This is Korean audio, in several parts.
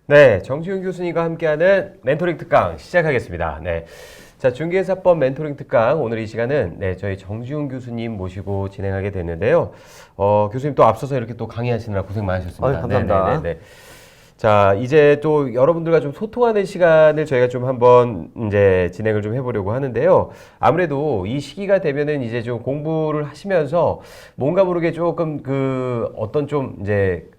네, 정지훈 교수님과 함께하는 멘토링 특강 시작하겠습니다. 네. 자, 중개사법 멘토링 특강 오늘 이 시간은 저희 정지훈 교수님 모시고 진행하게 됐는데요. 교수님 또 앞서서 이렇게 또 강의하시느라 고생 많으셨습니다. 감사합니다. 네네네. 자, 이제 또 여러분들과 좀 소통하는 시간을 저희가 좀 한번 이제 진행을 좀 해보려고 하는데요. 아무래도 이 시기가 되면은 이제 좀 공부를 하시면서 뭔가 모르게 조금 그 어떤 좀 이제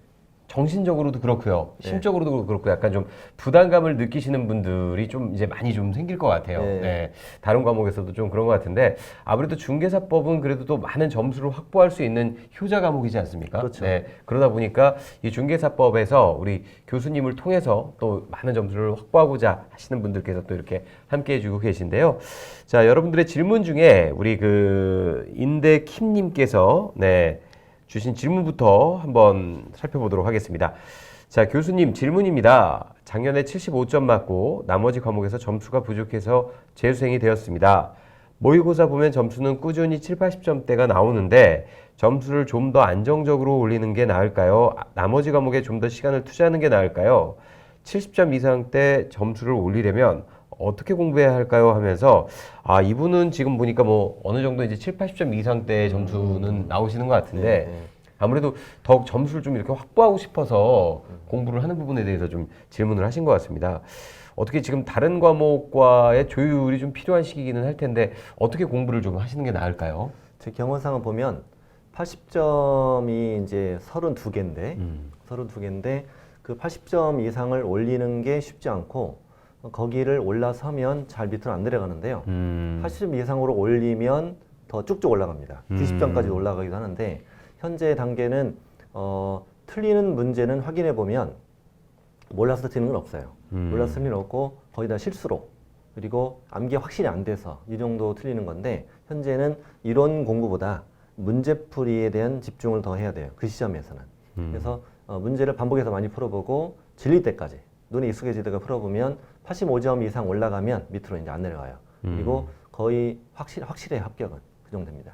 정신적으로도 그렇고요. 심적으로도 그렇고 약간 좀 부담감을 느끼시는 분들이 좀 이제 많이 좀 생길 것 같아요. 네. 네. 다른 과목에서도 좀 그런 것 같은데 아무래도 중개사법은 그래도 또 많은 점수를 확보할 수 있는 효자 과목이지 않습니까? 그렇죠. 네. 그러다 보니까 이 중개사법에서 우리 교수님을 통해서 또 많은 점수를 확보하고자 하시는 분들께서 또 이렇게 함께 해주고 계신데요. 자, 여러분들의 질문 중에 우리 그 인대킴님께서 주신 질문부터 한번 살펴보도록 하겠습니다. 자, 교수님 질문입니다. 작년에 75점 맞고 나머지 과목에서 점수가 부족해서 재수생이 되었습니다. 모의고사 보면 점수는 꾸준히 7, 80점대가 나오는데 점수를 좀 더 안정적으로 올리는 게 나을까요? 나머지 과목에 좀 더 시간을 투자하는 게 나을까요? 70점 이상대 점수를 올리려면 어떻게 공부해야 할까요? 하면서 이분은 지금 보니까 뭐 어느 정도 이제 7, 80점 이상대 점수는 나오시는 것 같은데 아무래도 더욱 점수를 좀 이렇게 확보하고 싶어서 공부를 하는 부분에 대해서 좀 질문을 하신 것 같습니다. 어떻게 지금 다른 과목과의 조율이 좀 필요한 시기기는 할 텐데 어떻게 공부를 좀 하시는 게 나을까요? 제 경험상을 보면 80점이 이제 32개인데, 32개인데 그 80점 이상을 올리는 게 쉽지 않고 거기를 올라서면 잘 밑으로 안 내려가는데요. 80점 이상으로 올리면 더 쭉쭉 올라갑니다. 90점까지 올라가기도 하는데 현재 단계는 틀리는 문제는 확인해 보면 몰라서 틀리는 건 없어요. 몰라서 틀리는 건 없고 거의 다 실수로 그리고 암기가 확실히 안 돼서 이 정도 틀리는 건데 현재는 이론 공부보다 문제풀이에 대한 집중을 더 해야 돼요. 그 시점에서는. 그래서 문제를 반복해서 많이 풀어보고 질릴 때까지 눈에 익숙해질 때까지 풀어보면 85점 이상 올라가면 밑으로 이제 안 내려가요. 그리고 거의 확실해요. 합격은. 그 정도입니다.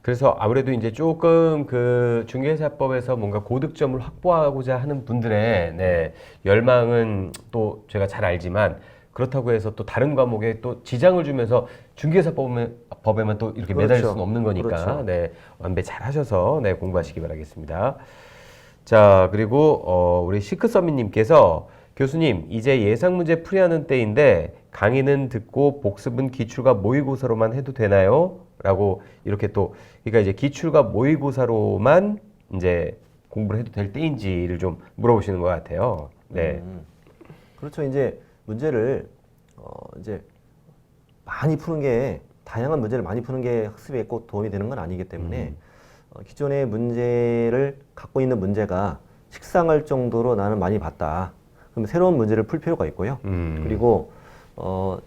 그래서 아무래도 이제 조금 그 중개사법에서 뭔가 고득점을 확보하고자 하는 분들의 열망은 또 제가 잘 알지만 그렇다고 해서 또 다른 과목에 또 지장을 주면서 중개사법에만 또 이렇게 매달릴 수는 없는 거니까 그렇죠. 완배 잘 하셔서 공부하시기 바라겠습니다. 자, 그리고 우리 시크서민님께서 교수님, 이제 예상 문제 풀이하는 때인데 강의는 듣고 복습은 기출과 모의고사로만 해도 되나요? 라고 이렇게 또 그러니까 이제 기출과 모의고사로만 이제 공부를 해도 될 때인지를 좀 물어보시는 것 같아요. 네. 그렇죠. 이제 문제를 이제 많이 푸는 게 다양한 문제를 많이 푸는 게 학습에 꼭 도움이 되는 건 아니기 때문에 기존의 문제를 갖고 있는 문제가 식상할 정도로 나는 많이 봤다. 그럼 새로운 문제를 풀 필요가 있고요. 그리고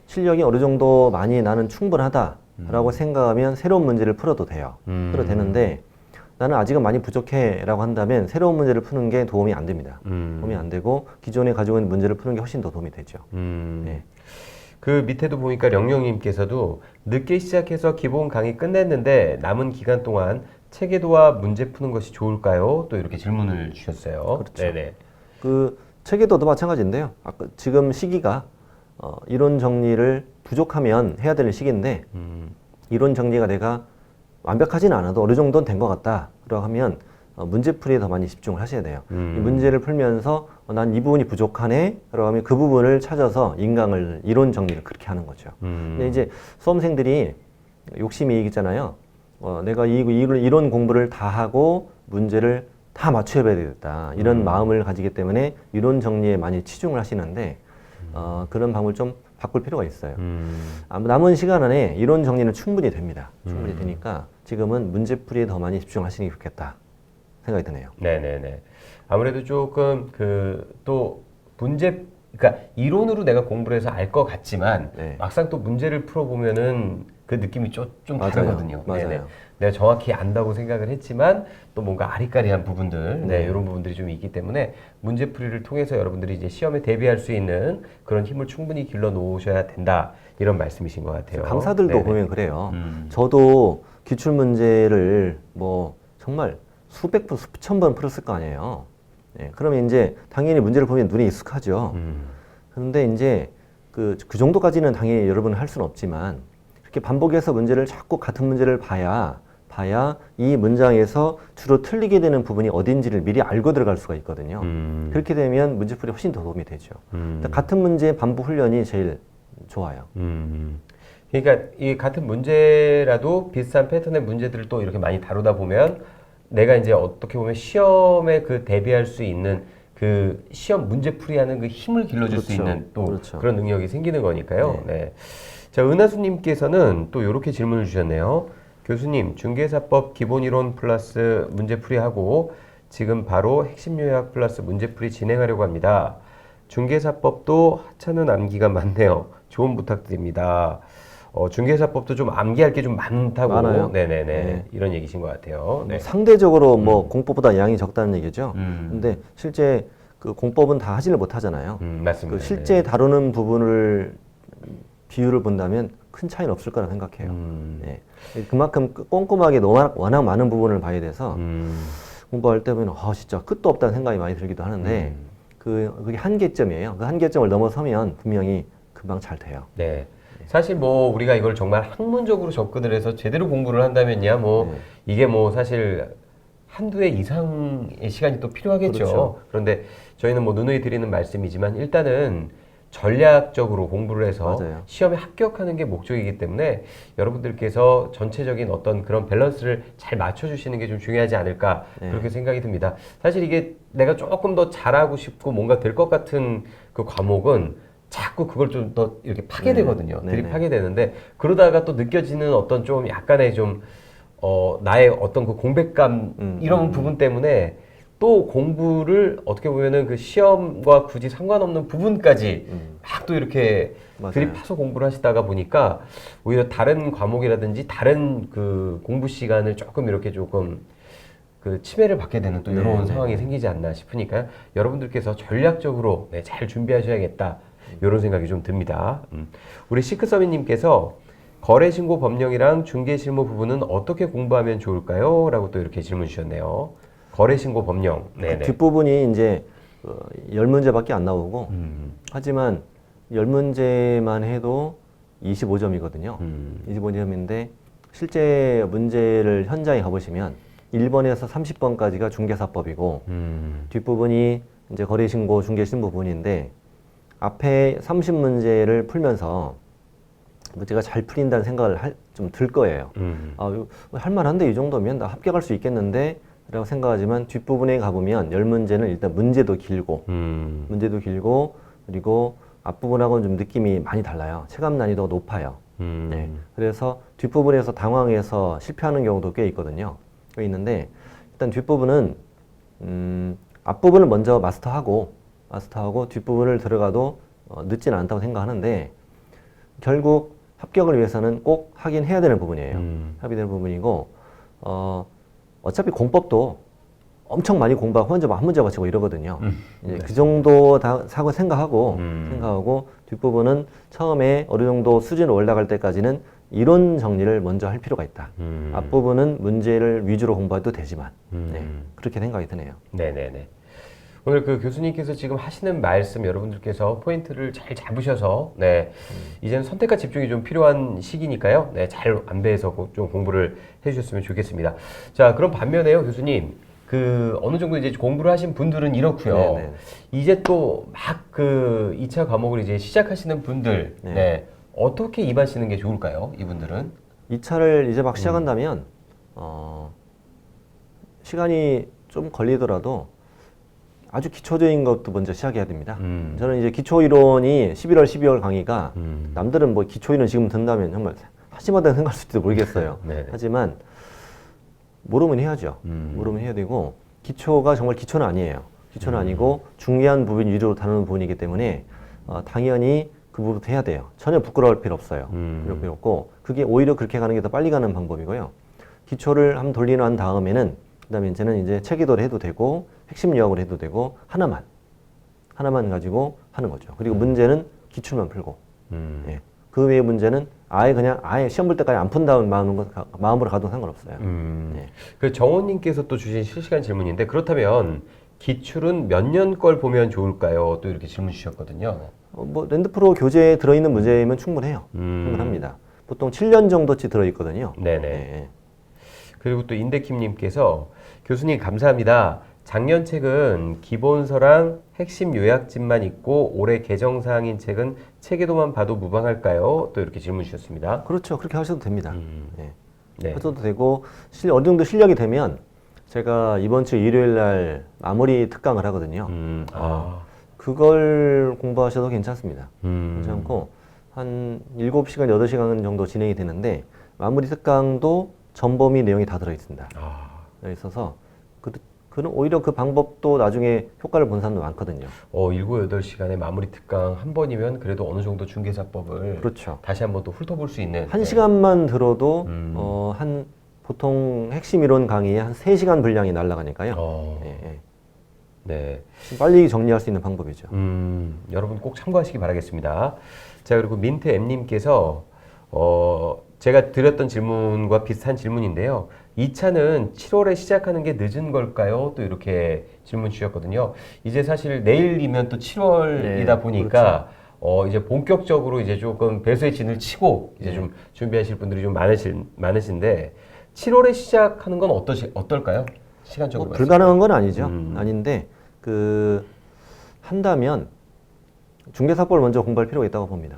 실력이 어느 정도 많이 나는 충분하다라고 생각하면 새로운 문제를 풀어도 돼요. 풀어도 되는데 나는 아직은 많이 부족해라고 한다면 새로운 문제를 푸는 게 도움이 안 됩니다. 도움이 안 되고 기존에 가지고 있는 문제를 푸는 게 훨씬 더 도움이 되죠. 네. 그 밑에도 보니까 령령님께서도 늦게 시작해서 기본 강의 끝냈는데 남은 기간 동안 체계도와 문제 푸는 것이 좋을까요? 또 이렇게 질문을 주셨어요. 그렇죠. 네네. 그 체계도도 마찬가지인데요. 아까 지금 시기가 이론 정리를 부족하면 해야 될 시기인데 이론 정리가 내가 완벽하진 않아도 어느 정도는 된 것 같다라고 하면 문제풀이에 더 많이 집중을 하셔야 돼요. 이 문제를 풀면서 난 이 부분이 부족하네 라고 하면 그 부분을 찾아서 이론 정리를 그렇게 하는 거죠. 근데 이제 수험생들이 욕심이 있잖아요. 내가 이론 공부를 다 하고 문제를 다 맞춰야 되겠다 이런 마음을 가지기 때문에 이론 정리에 많이 치중을 하시는데 그런 방법을 좀 바꿀 필요가 있어요. 남은 시간 안에 이론 정리는 충분히 됩니다. 충분히 되니까 지금은 문제풀이에 더 많이 집중하시는 게 좋겠다 생각이 드네요. 네네네. 아무래도 조금 또 그러니까 이론으로 내가 공부를 해서 알 것 같지만 막상 또 문제를 풀어보면은 그 느낌이 좀 다르거든요. 맞아요. 네네. 내가 정확히 안다고 생각을 했지만 또 뭔가 아리까리한 부분들, 이런 부분들이 좀 있기 때문에 문제풀이를 통해서 여러분들이 이제 시험에 대비할 수 있는 그런 힘을 충분히 길러 놓으셔야 된다 이런 말씀이신 것 같아요. 강사들도 네네. 보면 그래요. 저도 기출 문제를 뭐 정말 수백 번, 수천 번 풀었을 거 아니에요. 예, 그러면 이제 당연히 문제를 보면 눈에 익숙하죠. 그런데 이제 그 정도까지는 당연히 여러분 할 수는 없지만 이렇게 반복해서 문제를 자꾸 같은 문제를 봐야 이 문장에서 주로 틀리게 되는 부분이 어딘지를 미리 알고 들어갈 수가 있거든요. 그렇게 되면 문제풀이 훨씬 더 도움이 되죠. 같은 문제 반복 훈련이 제일 좋아요. 그러니까 이 같은 문제라도 비슷한 패턴의 문제들을 또 이렇게 많이 다루다 보면 내가 이제 어떻게 보면 시험에 그 대비할 수 있는 그 시험 문제풀이하는 그 힘을 길러줄 수 그렇죠. 있는 또 그렇죠. 그런 능력이 생기는 거니까요. 네. 자, 은하수님께서는 또 이렇게 질문을 주셨네요. 교수님, 중개사법 기본이론 플러스 문제풀이하고 지금 바로 핵심 요약 플러스 문제풀이 진행하려고 합니다. 중개사법도 하찮은 암기가 많네요. 조언 부탁드립니다. 중개사법도 좀 암기할 게 좀 많다고. 많아요. 네네네. 네. 이런 얘기신 것 같아요. 네. 상대적으로 뭐 공법보다 양이 적다는 얘기죠. 음. 근데 실제 그 공법은 다 하지를 못하잖아요. 맞습니다. 그 실제 다루는 부분을 비율을 본다면 큰 차이는 없을 거라 생각해요. 네. 그만큼 꼼꼼하게 워낙 많은 부분을 봐야 돼서 공부할 때 보면 진짜 끝도 없다는 생각이 많이 들기도 하는데 그게 한계점이에요. 그 한계점을 넘어서면 분명히 금방 잘 돼요. 네. 사실 뭐 우리가 이걸 정말 학문적으로 접근을 해서 제대로 공부를 한다면야 뭐 이게 뭐 사실 한두 해 이상의 시간이 또 필요하겠죠. 그렇죠. 그런데 저희는 뭐 누누이 드리는 말씀이지만 일단은 전략적으로 공부를 해서 맞아요. 시험에 합격하는 게 목적이기 때문에 여러분들께서 전체적인 어떤 그런 밸런스를 잘 맞춰주시는 게 좀 중요하지 않을까 그렇게 생각이 듭니다. 사실 이게 내가 조금 더 잘하고 싶고 뭔가 될 것 같은 그 과목은 자꾸 그걸 좀 더 이렇게 파게 되거든요. 들이파게 되는데 그러다가 또 느껴지는 어떤 좀 약간의 좀 나의 어떤 그 공백감 이런 부분 때문에 또 공부를 어떻게 보면은 그 시험과 굳이 상관없는 부분까지 막 또 이렇게 맞아요. 들이파서 공부를 하시다가 보니까 오히려 다른 과목이라든지 다른 그 공부 시간을 조금 그 침해를 받게 되는 또 이런 상황이 생기지 않나 싶으니까요. 여러분들께서 전략적으로 잘 준비하셔야겠다. 이런 생각이 좀 듭니다. 우리 시크서미님께서 거래신고 법령이랑 중개실무 부분은 어떻게 공부하면 좋을까요? 라고 또 이렇게 질문 주셨네요. 거래신고 법령. 네네. 그 뒷부분이 이제 10문제밖에 안 나오고 하지만 10문제만 해도 25점이거든요. 25점인데 실제 문제를 현장에 가보시면 1번에서 30번까지가 중개사법이고 뒷부분이 이제 거래신고 중개실무 부분인데 앞에 30문제를 풀면서 문제가 잘 풀린다는 생각을 좀 들 거예요. 할만한데 이 정도면 나 합격할 수 있겠는데 라고 생각하지만 뒷부분에 가보면 10문제는 일단 문제도 길고 그리고 앞부분하고는 좀 느낌이 많이 달라요. 체감 난이도가 높아요. 네. 그래서 뒷부분에서 당황해서 실패하는 경우도 꽤 있거든요. 꽤 있는데 일단 뒷부분은 앞부분을 먼저 마스터하고 뒷부분을 들어가도 늦지는 않다고 생각하는데 결국 합격을 위해서는 꼭 하긴 해야 되는 부분이에요. 합의 되는 부분이고 어차피 공법도 엄청 많이 공부하고 한 문제 맞히고 이러거든요. 이제 그 정도 다 사고 생각하고 뒷부분은 처음에 어느 정도 수준으로 올라갈 때까지는 이론 정리를 먼저 할 필요가 있다. 앞부분은 문제를 위주로 공부해도 되지만 그렇게 생각이 드네요. 네네네. 오늘 그 교수님께서 지금 하시는 말씀 여러분들께서 포인트를 잘 잡으셔서 이제는 선택과 집중이 좀 필요한 시기니까요. 잘 안배해서 좀 공부를 해주셨으면 좋겠습니다. 자, 그럼 반면에요, 교수님. 그 어느 정도 이제 공부를 하신 분들은 이렇고요. 네네. 이제 또 막 그 2차 과목을 이제 시작하시는 분들, 어떻게 임하시는 게 좋을까요? 이분들은? 2차를 이제 막 시작한다면 시간이 좀 걸리더라도 아주 기초적인 것도 먼저 시작해야 됩니다. 저는 이제 기초이론이 11월, 12월 강의가 남들은 뭐 기초이론 지금 듣는다면 정말 한심하다고 생각할 수도 모르겠어요. 하지만 모르면 해야죠. 모르면 해야 되고 기초가 정말 기초는 아니에요. 기초는 아니고 중요한 부분 위주로 다루는 부분이기 때문에 당연히 그 부분부터 해야 돼요. 전혀 부끄러울 필요 없어요. 부끄러울 필요 없고 그게 오히려 그렇게 가는 게 더 빨리 가는 방법이고요. 기초를 한번 돌리는 다음에는 그다음에 이제는 이제 체계도를 해도 되고 핵심 요약을 해도 되고 하나만 가지고 하는 거죠. 그리고 문제는 기출만 풀고 그 외의 문제는 아예 시험 볼 때까지 안 푼다는 마음으로 가도 상관없어요. 그 정호님께서 또 주신 실시간 질문인데 그렇다면 기출은 몇 년 걸 보면 좋을까요? 또 이렇게 질문 주셨거든요. 뭐 랜드프로 교재에 들어있는 문제면 충분해요. 충분합니다. 보통 7년 정도치 들어있거든요. 네네. 네. 그리고 또 인데킴님께서 교수님 감사합니다. 작년 책은 기본서랑 핵심 요약집만 있고 올해 개정사항인 책은 체계도만 봐도 무방할까요? 또 이렇게 질문 주셨습니다. 그렇죠. 그렇게 하셔도 됩니다. 네. 네. 하셔도 되고 어느 정도 실력이 되면 제가 이번 주 일요일 날 마무리 특강을 하거든요. 그걸 공부하셔도 괜찮습니다. 괜찮고 한 7시간, 8시간 정도 진행이 되는데 마무리 특강도 전범위 내용이 다 들어있습니다. 있어서 그는 오히려 그 방법도 나중에 효과를 본 사람도 많거든요. 7, 8시간의 마무리 특강 한 번이면 그래도 어느 정도 중개사법을 그렇죠. 다시 한번 또 훑어볼 수 있는 1시간만 들어도 보통 핵심 이론 강의에 한 3시간 분량이 날아가니까요. 예. 네. 빨리 정리할 수 있는 방법이죠. 여러분 꼭 참고하시기 바라겠습니다. 자, 그리고 민트엠님께서 제가 드렸던 질문과 비슷한 질문인데요. 2차는 7월에 시작하는 게 늦은 걸까요? 또 이렇게 질문 주셨거든요. 이제 사실 내일이면 또 7월이다 네, 보니까 이제 본격적으로 이제 조금 배수의 진을 치고 이제 좀 준비하실 분들이 좀 많으신데 7월에 시작하는 건 어떨까요? 시간적으로 불가능한 건 아니죠. 아닌데 한다면 중개사법을 먼저 공부할 필요가 있다고 봅니다.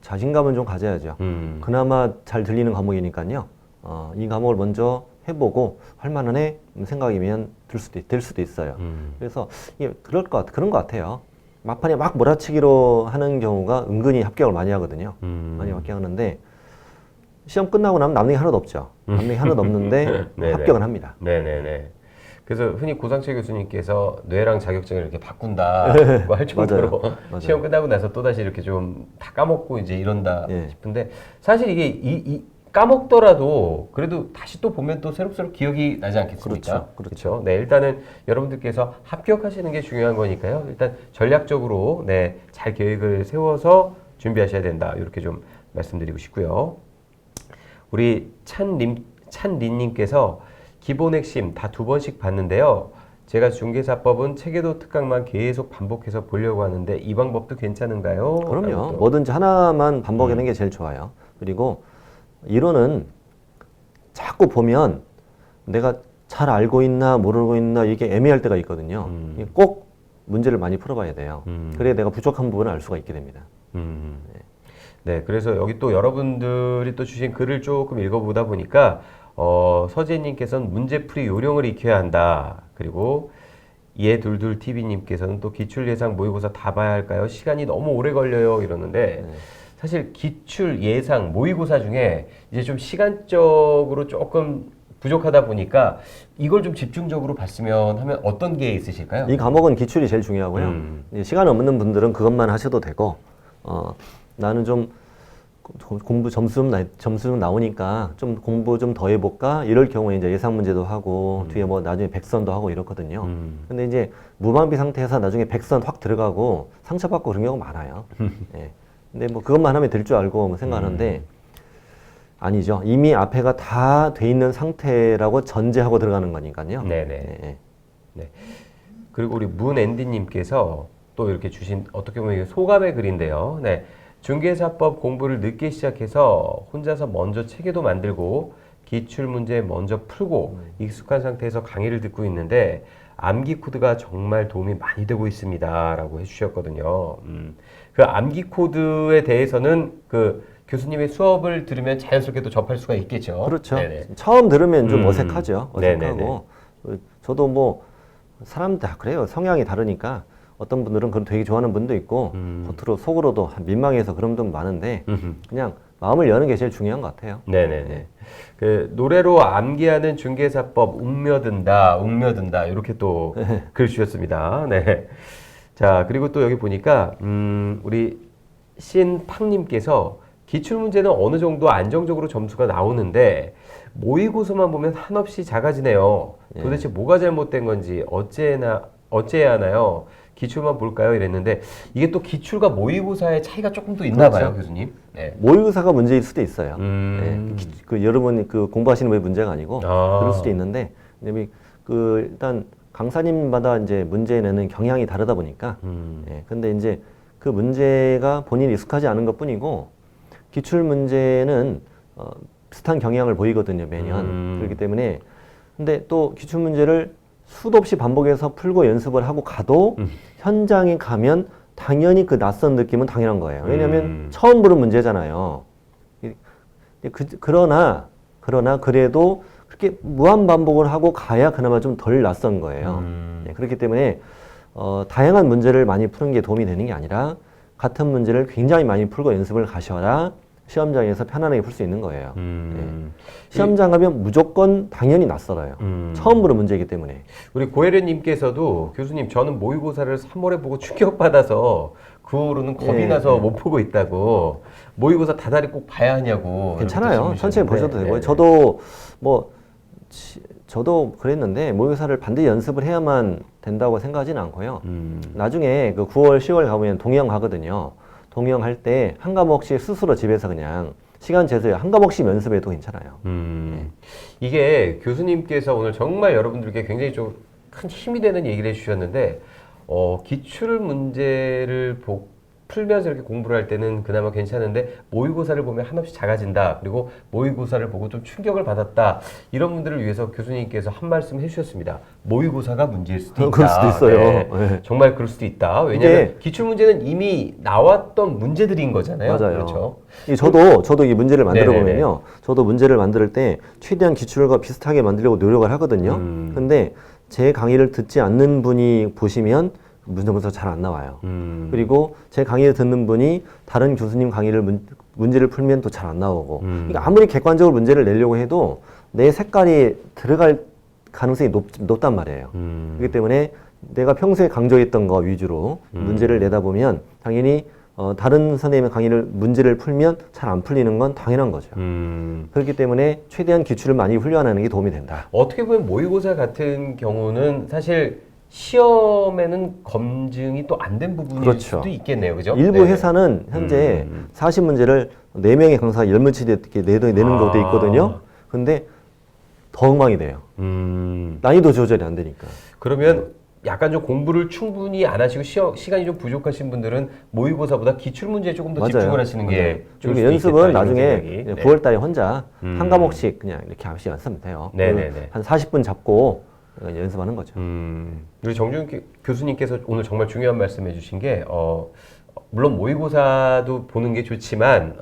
자신감은 좀 가져야죠. 그나마 잘 들리는 과목이니까요. 이 과목을 먼저 해보고 할만하네 생각이면 될 수도 있어요. 그래서 그런 것 같아요. 막판에 막 몰아치기로 하는 경우가 은근히 합격을 많이 하거든요. 많이 합격하는데 시험 끝나고 나면 남는 게 하나도 없죠. 남는 게 하나도 없는데 합격은 합니다. 네네네. 그래서 흔히 고상철 교수님께서 뇌랑 자격증을 이렇게 바꾼다고 할 정도로 맞아요. 시험 끝나고 나서 또다시 이렇게 좀 다 까먹고 이제 이런다 싶은데 사실 이게 까먹더라도 그래도 다시 또 보면 또 새록새록 기억이 나지 않겠습니까? 그렇죠. 네, 일단은 여러분들께서 합격하시는 게 중요한 거니까요. 일단 전략적으로 잘 계획을 세워서 준비하셔야 된다. 이렇게 좀 말씀드리고 싶고요. 우리 찬린님께서 기본 핵심 다 2번씩 봤는데요. 제가 중개사법은 체계도 특강만 계속 반복해서 보려고 하는데 이 방법도 괜찮은가요? 그럼요. 뭐든지 하나만 반복하는 게 제일 좋아요. 그리고 이론은 자꾸 보면 내가 잘 알고 있나 모르고 있나 이게 애매할 때가 있거든요. 꼭 문제를 많이 풀어봐야 돼요. 그래야 내가 부족한 부분을 알 수가 있게 됩니다. 네, 그래서 여기 또 여러분들이 또 주신 글을 조금 읽어보다 보니까 서재님께서는 문제풀이 요령을 익혀야 한다. 그리고 예둘둘TV님께서는 또 기출 예상 모의고사 다 봐야 할까요? 시간이 너무 오래 걸려요. 이러는데 사실 기출 예상 모의고사 중에 이제 좀 시간적으로 조금 부족하다 보니까 이걸 좀 집중적으로 봤으면 하면 어떤 게 있으실까요? 이 과목은 기출이 제일 중요하고요. 시간 없는 분들은 그것만 하셔도 되고 나는 좀 공부 점수 좀 나오니까 좀 공부 좀 더 해볼까 이럴 경우에 이제 예상 문제도 하고 뒤에 뭐 나중에 백선도 하고 이렇거든요. 근데 이제 무방비 상태에서 나중에 백선 확 들어가고 상처받고 그런 경우가 많아요. 예. 근데 뭐 그것만 하면 될 줄 알고 생각하는데 아니죠. 이미 앞에가 다 돼 있는 상태라고 전제하고 들어가는 거니까요. 네네. 네. 그리고 우리 문앤디님께서 또 이렇게 주신 어떻게 보면 이게 소감의 글인데요. 네. 중개사법 공부를 늦게 시작해서 혼자서 먼저 체계도 만들고 기출 문제 먼저 풀고 익숙한 상태에서 강의를 듣고 있는데 암기 코드가 정말 도움이 많이 되고 있습니다. 라고 해주셨거든요. 그 암기 코드에 대해서는 그 교수님의 수업을 들으면 자연스럽게 또 접할 수가 있겠죠. 그렇죠. 네네. 처음 들으면 좀 어색하죠. 어색하고. 네네네. 저도 뭐 사람 다 그래요. 성향이 다르니까 어떤 분들은 그걸 되게 좋아하는 분도 있고 겉으로 속으로도 민망해서 그런 분도 많은데 그냥 마음을 여는 게 제일 중요한 것 같아요. 네네네. 그 노래로 암기하는 중개사법 웅며든다 이렇게 또 글 주셨습니다. 네. 자, 그리고 또 여기 보니까 우리 신팡님께서 기출 문제는 어느 정도 안정적으로 점수가 나오는데 모의고사만 보면 한없이 작아지네요. 도대체 뭐가 잘못된 건지 어째야 하나요? 기출만 볼까요? 이랬는데 이게 또 기출과 모의고사의 차이가 조금 더 있나 봐요, 교수님. 네. 모의고사가 문제일 수도 있어요. 네. 여러분이 공부하시는 분의 문제가 아니고 그럴 수도 있는데 일단 강사님마다 이제 문제 내는 경향이 다르다 보니까 예, 근데 이제 그 문제가 본인이 익숙하지 않은 것 뿐이고 기출 문제는 비슷한 경향을 보이거든요, 매년. 그렇기 때문에 근데 또 기출 문제를 수도 없이 반복해서 풀고 연습을 하고 가도 현장에 가면 당연히 그 낯선 느낌은 당연한 거예요. 왜냐하면 처음 보는 문제잖아요. 그러나 그래도 그렇게 무한 반복을 하고 가야 그나마 좀 덜 낯선 거예요. 네, 그렇기 때문에 다양한 문제를 많이 푸는 게 도움이 되는 게 아니라 같은 문제를 굉장히 많이 풀고 연습을 가셔야 시험장에서 편안하게 풀 수 있는 거예요. 네. 시험장 가면 무조건 당연히 낯설어요. 처음 보는 문제이기 때문에. 우리 고혜련님께서도 교수님 저는 모의고사를 3월에 보고 충격받아서 그 후로는 겁이 나서 못 보고 있다고 모의고사 다달이 꼭 봐야 하냐고. 괜찮아요. 천천히 보셔도 되고요. 저도 그랬는데 모의고사를 반드시 연습을 해야만 된다고 생각하지는 않고요. 나중에 그 9월, 10월 가보면 동영 하거든요. 동영 할 때 한 과목씩 스스로 집에서 그냥 시간 재서 한 과목씩 연습해도 괜찮아요. 이게 교수님께서 오늘 정말 여러분들께 굉장히 좀 큰 힘이 되는 얘기를 해주셨는데 기출 문제를 풀면서 이렇게 공부를 할 때는 그나마 괜찮은데 모의고사를 보면 한없이 작아진다. 그리고 모의고사를 보고 좀 충격을 받았다. 이런 분들을 위해서 교수님께서 한 말씀 해주셨습니다. 모의고사가 문제일 수도 있다. 그럴 수도 있어요. 네. 네. 정말 그럴 수도 있다. 왜냐하면 기출 문제는 이미 나왔던 문제들인 거잖아요. 맞아요. 그렇죠. 저도 이 문제를 만들어 네네네. 보면요. 저도 문제를 만들 때 최대한 기출과 비슷하게 만들려고 노력을 하거든요. 근데 제 강의를 듣지 않는 분이 보시면 문제부터 잘 안 나와요. 그리고 제 강의를 듣는 분이 다른 교수님 강의를 문제를 풀면 또 잘 안 나오고. 그러니까 아무리 객관적으로 문제를 내려고 해도 내 색깔이 들어갈 가능성이 높단 말이에요. 그렇기 때문에 내가 평소에 강조했던 거 위주로 문제를 내다 보면 당연히 다른 선생님의 강의를 문제를 풀면 잘 안 풀리는 건 당연한 거죠. 그렇기 때문에 최대한 기출을 많이 훈련하는 게 도움이 된다. 어떻게 보면 모의고사 같은 경우는 사실 시험에는 검증이 또 안 된 부분일 그렇죠. 수도 있겠네요. 그죠? 일부 네. 회사는 현재 40문제를 4명의 강사가 10문제 내는 것도 있거든요. 근데 더 엉망이 돼요. 난이도 조절이 안 되니까. 그러면 약간 좀 공부를 충분히 안 하시고 시간이 좀 부족하신 분들은 모의고사보다 기출 문제에 조금 더 집중을 하시는 게 좋을 수도 연습은 있겠다, 이런 나중에 생각이. 9월 달에 혼자 한 과목씩 그냥 이렇게 하나씩 연습하면 돼요. 네네네. 한 40분 잡고 연습하는 거죠. 우리 정준 교수님께서 오늘 정말 중요한 말씀해 주신 게 물론 모의고사도 보는 게 좋지만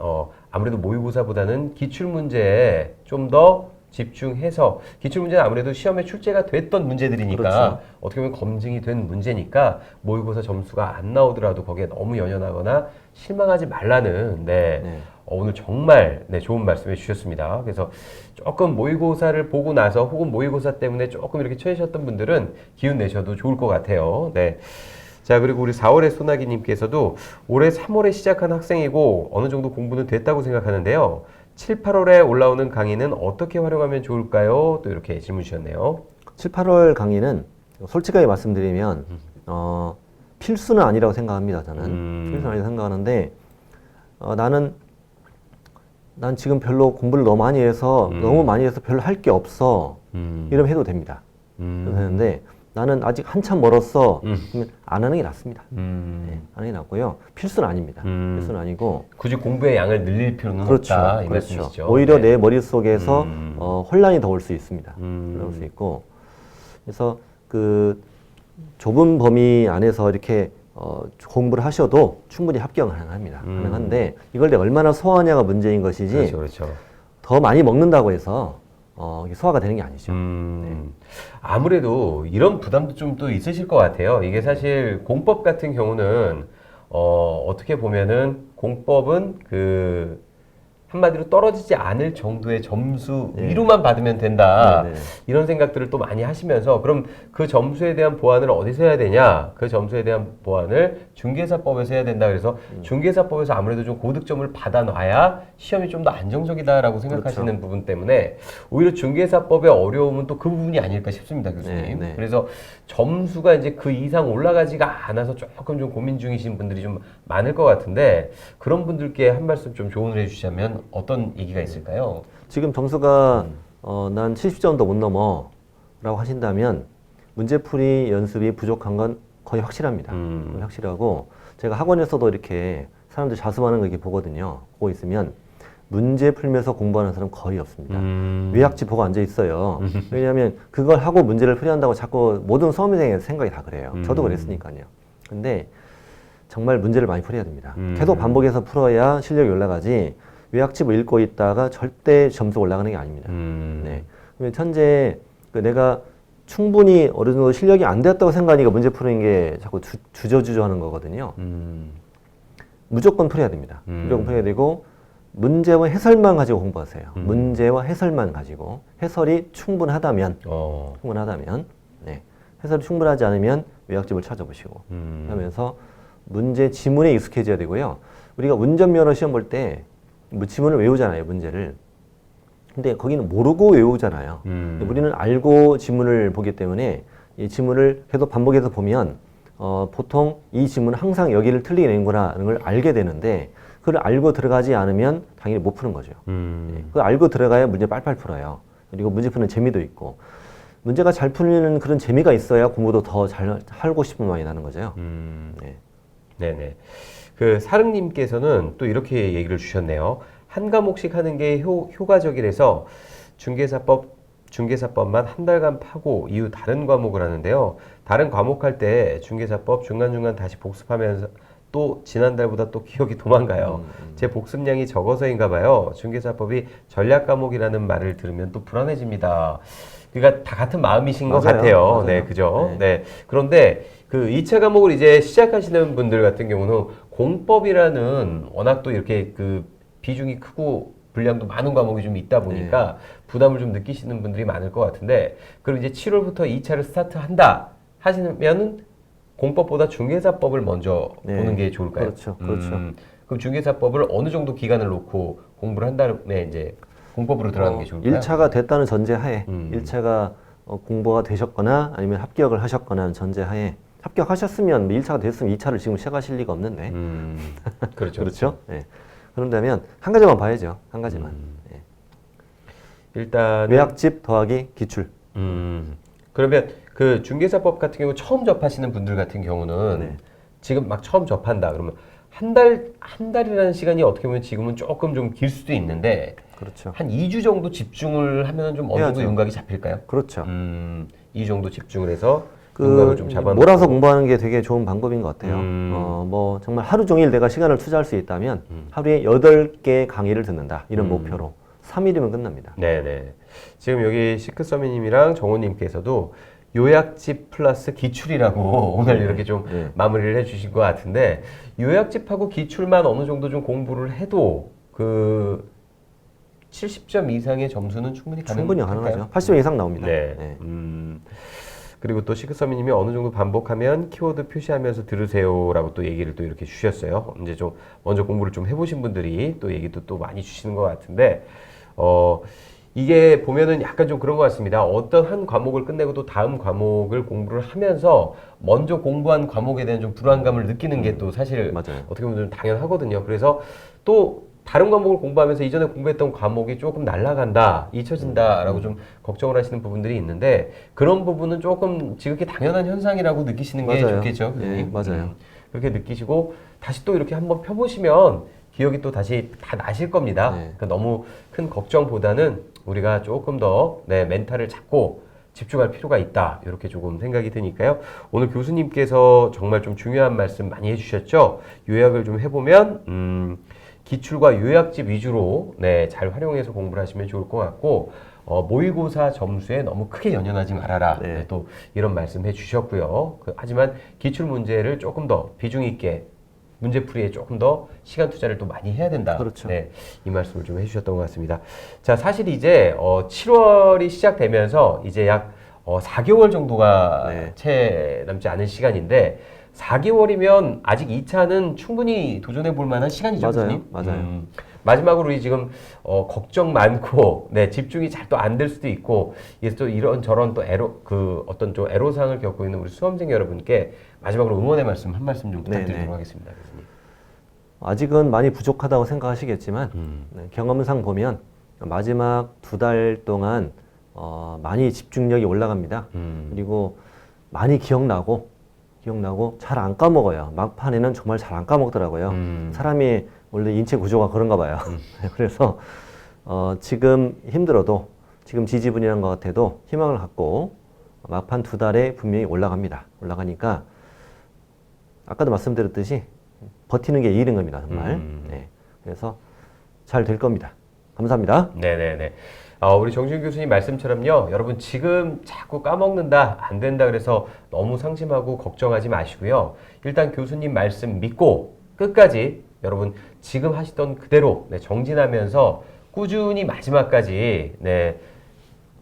아무래도 모의고사보다는 기출 문제에 좀 더 집중해서 기출 문제는 아무래도 시험에 출제가 됐던 문제들이니까 그렇죠. 어떻게 보면 검증이 된 문제니까 모의고사 점수가 안 나오더라도 거기에 너무 연연하거나 실망하지 말라는 오늘 정말 좋은 말씀해 주셨습니다. 그래서 조금 모의고사를 보고 나서 혹은 모의고사 때문에 조금 이렇게 처해셨던 분들은 기운 내셔도 좋을 것 같아요. 네. 자, 그리고 우리 4월의 소나기님께서도 올해 3월에 시작한 학생이고 어느 정도 공부는 됐다고 생각하는데요. 7, 8월에 올라오는 강의는 어떻게 활용하면 좋을까요? 또 이렇게 질문 주셨네요. 7, 8월 강의는 솔직하게 말씀드리면 필수는 아니라고 생각합니다. 저는 필수는 아니라고 생각하는데 난 지금 별로 공부를 너무 많이 해서 별로 할 게 없어. 이러면 해도 됩니다. 그런데 나는 아직 한참 멀었어. 그러면 안 하는 게 낫습니다. 네, 안 하는 게 낫고요. 필수는 아닙니다. 필수는 아니고. 굳이 공부의 양을 늘릴 필요는 그렇죠. 없다. 이 그렇죠. 말씀이시죠. 오히려 네. 내 머릿속에서 혼란이 더 올 수 있습니다. 올 수 있고. 그래서 그 좁은 범위 안에서 이렇게 공부를 하셔도 충분히 합격은 가능합니다. 가능한데 이걸 내가 얼마나 소화하냐가 문제인 것이지 그렇죠, 그렇죠. 더 많이 먹는다고 해서 이게 소화가 되는 게 아니죠. 아무래도 이런 부담도 좀 또 있으실 것 같아요. 이게 사실 공법 같은 경우는 어떻게 보면은 공법은 한마디로 떨어지지 않을 정도의 점수 위로만 받으면 된다. 이런 생각들을 또 많이 하시면서 그럼 그 점수에 대한 보완을 어디서 해야 되냐? 그 점수에 대한 보완을 중개사법에서 해야 된다. 그래서 중개사법에서 아무래도 좀 고득점을 받아놔야 시험이 좀 더 안정적이다라고 생각하시는 부분 때문에 오히려 중개사법의 어려움은 또 그 부분이 아닐까 싶습니다, 교수님. 그래서 점수가 이제 그 이상 올라가지가 않아서 조금 좀 고민 중이신 분들이 좀 많을 것 같은데 그런 분들께 한 말씀 좀 조언을 해주시면 어떤 얘기가 있을까요? 지금 점수가 난 70점도 못 넘어 라고 하신다면 문제풀이 연습이 부족한 건 거의 확실합니다. 거의 확실하고 제가 학원에서도 이렇게 사람들 자습하는 거 이렇게 보거든요. 보고 있으면 문제 풀면서 공부하는 사람 거의 없습니다. 요약집 보고 앉아 있어요. 왜냐하면 그걸 하고 문제를 풀이한다고 자꾸 모든 수험생의 생각이 다 그래요. 저도 그랬으니까요. 근데 정말 문제를 많이 풀어야 됩니다. 계속 반복해서 풀어야 실력이 올라가지 요약집을 읽고 있다가 절대 점수 올라가는 게 아닙니다. 네. 그러면 현재 내가 충분히 어느 정도 실력이 안 됐다고 생각하니까 문제 푸는 게 자꾸 주저주저 하는 거거든요. 무조건 풀어야 됩니다. 무조건 풀어야 되고 문제와 해설만 가지고 공부하세요. 문제와 해설만 가지고 해설이 충분하다면 네. 해설이 충분하지 않으면 요약집을 찾아보시고 하면서 문제 지문에 익숙해져야 되고요. 우리가 운전면허 시험 볼 때 뭐 지문을 외우잖아요. 문제를. 근데 거기는 모르고 외우잖아요. 우리는 알고 지문을 보기 때문에 이 지문을 계속 반복해서 보면 보통 이 지문은 항상 여기를 틀리게 낸구나라는 걸 알게 되는데 그걸 알고 들어가지 않으면 당연히 못 푸는 거죠. 네. 그걸 알고 들어가야 문제 빨빨 풀어요. 그리고 문제 푸는 재미도 있고 문제가 잘 풀리는 그런 재미가 있어야 공부도 더 잘 하고 싶은 마음이 나는 거죠. 네. 네네. 그 사릉님께서는 또 이렇게 얘기를 주셨네요. 한 과목씩 하는 게 효과적이라서 중개사법만 한 달간 파고 이후 다른 과목을 하는데요. 다른 과목 할 때 중개사법 중간중간 다시 복습하면서 또 지난달보다 또 기억이 도망가요. 제 복습량이 적어서인가 봐요. 중개사법이 전략 과목이라는 말을 들으면 또 불안해집니다. 그러니까 다 같은 마음이신 것 같아요. 맞아요. 네, 그죠? 네. 그런데 그 2차 과목을 이제 시작하시는 분들 같은 경우는 공법이라는 워낙 또 이렇게 그 비중이 크고 분량도 많은 과목이 좀 있다 보니까 부담을 좀 느끼시는 분들이 많을 것 같은데, 그럼 이제 7월부터 2차를 스타트한다 하시면은 공법보다 중개사법을 먼저 보는 게 좋을까요? 그렇죠. 그렇죠. 그럼 중개사법을 어느 정도 기간을 놓고 공부를 한 다음에 이제 공법으로 들어가는 게 좋을까요? 1차가 됐다는 전제하에 1차가 공부가 되셨거나 아니면 합격을 하셨거나 하는 전제하에 합격하셨으면 1차가 됐으면 2차를 지금 시작하실 리가 없는데 그렇죠. 그렇죠? 네. 그런다면 한 가지만 봐야죠. 한 가지만. 네. 일단 요약집 더하기 기출. 그러면 그 중개사법 같은 경우 처음 접하시는 분들 같은 경우는 지금 막 처음 접한다 그러면 한 달이라는 시간이 어떻게 보면 지금은 조금 좀 길 수도 있는데 그렇죠. 한 2주 정도 집중을 하면 좀 어느 정도 해야죠. 윤곽이 잡힐까요? 그렇죠. 2주 정도 집중을 해서 윤곽을 좀 잡아놓고 몰아서 공부하는 게 되게 좋은 방법인 것 같아요. 뭐 정말 하루 종일 내가 시간을 투자할 수 있다면 하루에 8개 강의를 듣는다. 이런 목표로 3일이면 끝납니다. 네네. 지금 여기 시크서미님이랑 정호님께서도 요약집 플러스 기출이라고 오늘 이렇게 좀 마무리를 해주신 것 같은데, 요약집하고 기출만 어느 정도 좀 공부를 해도 그 70점 이상의 점수는 충분히 가능하죠. 80점 이상 나옵니다. 네. 그리고 또 시크서미님이 어느 정도 반복하면 키워드 표시하면서 들으세요라고 또 얘기를 또 이렇게 주셨어요. 이제 좀 먼저 공부를 좀 해보신 분들이 또 얘기도 또 많이 주시는 것 같은데, 이게 보면은 약간 좀 그런 것 같습니다. 어떤 한 과목을 끝내고 또 다음 과목을 공부를 하면서 먼저 공부한 과목에 대한 좀 불안감을 느끼는 게 또 사실 맞아요. 어떻게 보면 좀 당연하거든요. 그래서 또 다른 과목을 공부하면서 이전에 공부했던 과목이 조금 날아간다, 잊혀진다라고 좀 걱정을 하시는 부분들이 있는데, 그런 부분은 조금 지극히 당연한 현상이라고 느끼시는 게 맞아요. 좋겠죠. 네, 맞아요. 그렇게 느끼시고 다시 또 이렇게 한번 펴보시면 기억이 또 다시 다 나실 겁니다. 그러니까 너무 큰 걱정보다는 우리가 조금 더 멘탈을 잡고 집중할 필요가 있다, 이렇게 조금 생각이 드니까요. 오늘 교수님께서 정말 좀 중요한 말씀 많이 해주셨죠. 요약을 좀 해보면 기출과 요약집 위주로 잘 활용해서 공부를 하시면 좋을 것 같고, 모의고사 점수에 너무 크게 연연하지 말아라. 또 이런 말씀 해주셨고요. 하지만 기출 문제를 조금 더 비중 있게 문제풀이에 조금 더 시간 투자를 또 많이 해야 된다. 그렇죠. 이 말씀을 좀 해주셨던 것 같습니다. 자, 사실 이제 7월이 시작되면서 이제 약 4개월 정도가 채 남지 않은 시간인데, 4개월이면 아직 2차는 충분히 도전해 볼 만한 시간이죠. 맞아요. 교수님? 맞아요. 마지막으로 우리 지금 걱정 많고 집중이 잘 또 안 될 수도 있고, 또 이런 저런 또 어떤 좀 애로사항을 겪고 있는 우리 수험생 여러분께 마지막으로 응원의 말씀 한 말씀 좀 부탁드리도록 하겠습니다. 교수님. 아직은 많이 부족하다고 생각하시겠지만 경험상 보면 마지막 2달 동안 많이 집중력이 올라갑니다. 그리고 많이 기억나고 잘 안 까먹어요. 막판에는 정말 잘 안 까먹더라고요. 사람이 원래 인체 구조가 그런가 봐요. 그래서 지금 힘들어도 지금 지지분이한 것 같아도 희망을 갖고 막판 2달에 분명히 올라갑니다. 올라가니까 아까도 말씀드렸듯이 버티는 게 이기는 겁니다. 정말. 네. 그래서 잘 될 겁니다. 감사합니다. 네네네. 우리 정준 교수님 말씀처럼요, 여러분 지금 자꾸 까먹는다, 안 된다 그래서 너무 상심하고 걱정하지 마시고요. 일단 교수님 말씀 믿고 끝까지 여러분 지금 하시던 그대로 정진하면서 꾸준히 마지막까지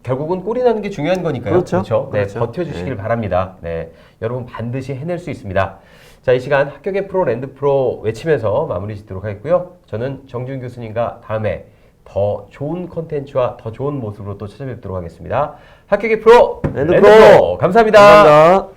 결국은 꼴이 나는 게 중요한 거니까요. 그렇죠. 네, 그렇죠. 버텨주시길 바랍니다. 네, 여러분 반드시 해낼 수 있습니다. 자, 이 시간 합격의 프로 랜드 프로 외치면서 마무리 짓도록 하겠고요. 저는 정준 교수님과 다음에 더 좋은 컨텐츠와 더 좋은 모습으로 또 찾아뵙도록 하겠습니다. 합격의 프로 랜드 랜드 프로! 프로 감사합니다. 감사합니다.